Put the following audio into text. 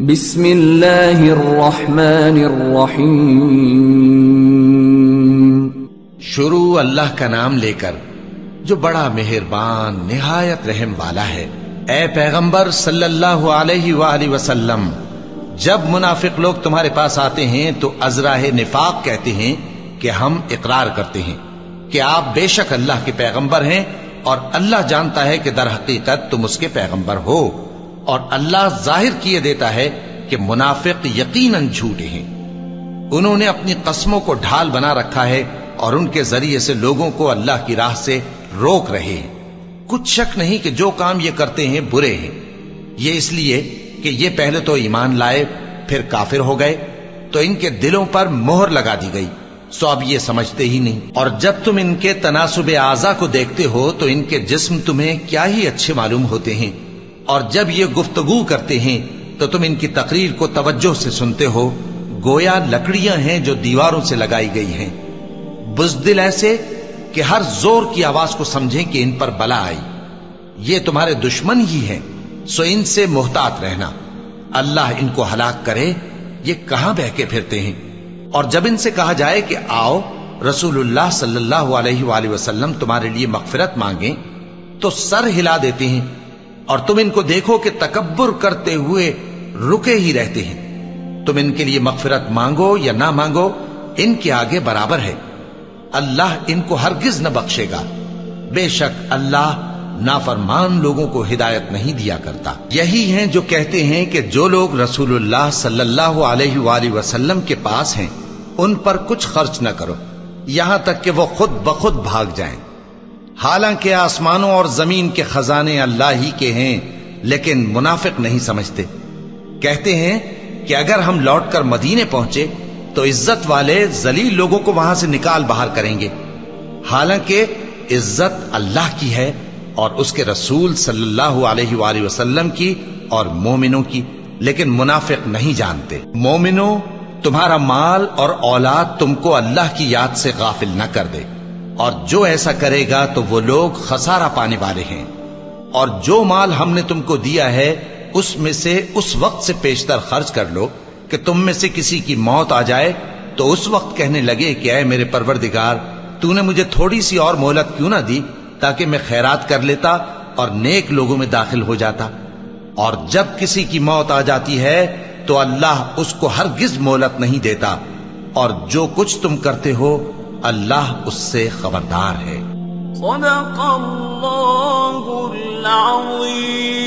بسم اللہ الرحمن الرحیم. شروع اللہ کا نام لے کر جو بڑا مہربان نہایت رحم والا ہے. اے پیغمبر صلی اللہ علیہ وآلہ وسلم، جب منافق لوگ تمہارے پاس آتے ہیں تو ازراہ نفاق کہتے ہیں کہ ہم اقرار کرتے ہیں کہ آپ بے شک اللہ کے پیغمبر ہیں، اور اللہ جانتا ہے کہ در حقیقت تم اس کے پیغمبر ہو، اور اللہ ظاہر کیے دیتا ہے کہ منافق یقیناً جھوٹے ہیں. انہوں نے اپنی قسموں کو ڈھال بنا رکھا ہے اور ان کے ذریعے سے لوگوں کو اللہ کی راہ سے روک رہے ہیں. کچھ شک نہیں کہ جو کام یہ کرتے ہیں برے ہیں. یہ اس لیے کہ یہ پہلے تو ایمان لائے پھر کافر ہو گئے تو ان کے دلوں پر مہر لگا دی گئی، سو اب یہ سمجھتے ہی نہیں. اور جب تم ان کے تناسب اعضاء کو دیکھتے ہو تو ان کے جسم تمہیں کیا ہی اچھے معلوم ہوتے ہیں، اور جب یہ گفتگو کرتے ہیں تو تم ان کی تقریر کو توجہ سے سنتے ہو گویا لکڑیاں ہیں جو دیواروں سے لگائی گئی ہیں. بزدل ایسے کہ ہر زور کی آواز کو سمجھیں کہ ان پر بلا آئی. یہ تمہارے دشمن ہی ہیں، سو ان سے محتاط رہنا. اللہ ان کو ہلاک کرے، یہ کہاں بہ کے پھرتے ہیں. اور جب ان سے کہا جائے کہ آؤ رسول اللہ صلی اللہ علیہ وآلہ وسلم تمہارے لیے مغفرت مانگیں تو سر ہلا دیتے ہیں، اور تم ان کو دیکھو کہ تکبر کرتے ہوئے رکے ہی رہتے ہیں. تم ان کے لیے مغفرت مانگو یا نہ مانگو ان کے آگے برابر ہے، اللہ ان کو ہرگز نہ بخشے گا. بے شک اللہ نافرمان لوگوں کو ہدایت نہیں دیا کرتا. یہی ہیں جو کہتے ہیں کہ جو لوگ رسول اللہ صلی اللہ علیہ وآلہ وسلم کے پاس ہیں ان پر کچھ خرچ نہ کرو یہاں تک کہ وہ خود بخود بھاگ جائیں. حالانکہ آسمانوں اور زمین کے خزانے اللہ ہی کے ہیں، لیکن منافق نہیں سمجھتے. کہتے ہیں کہ اگر ہم لوٹ کر مدینے پہنچے تو عزت والے ذلیل لوگوں کو وہاں سے نکال باہر کریں گے. حالانکہ عزت اللہ کی ہے اور اس کے رسول صلی اللہ علیہ وآلہ وسلم کی اور مومنوں کی، لیکن منافق نہیں جانتے. مومنوں، تمہارا مال اور اولاد تم کو اللہ کی یاد سے غافل نہ کر دے، اور جو ایسا کرے گا تو وہ لوگ خسارہ پانے والے ہیں. اور جو مال ہم نے تم کو دیا ہے اس میں سے اس وقت سے پیشتر خرچ کر لو کہ تم میں سے کسی کی موت آ جائے تو اس وقت کہنے لگے کہ اے میرے پروردگار، تو نے مجھے تھوڑی سی اور مہلت کیوں نہ دی تاکہ میں خیرات کر لیتا اور نیک لوگوں میں داخل ہو جاتا. اور جب کسی کی موت آ جاتی ہے تو اللہ اس کو ہرگز مہلت نہیں دیتا، اور جو کچھ تم کرتے ہو اللہ اس سے خبردار ہے. صدق اللہ العظیم.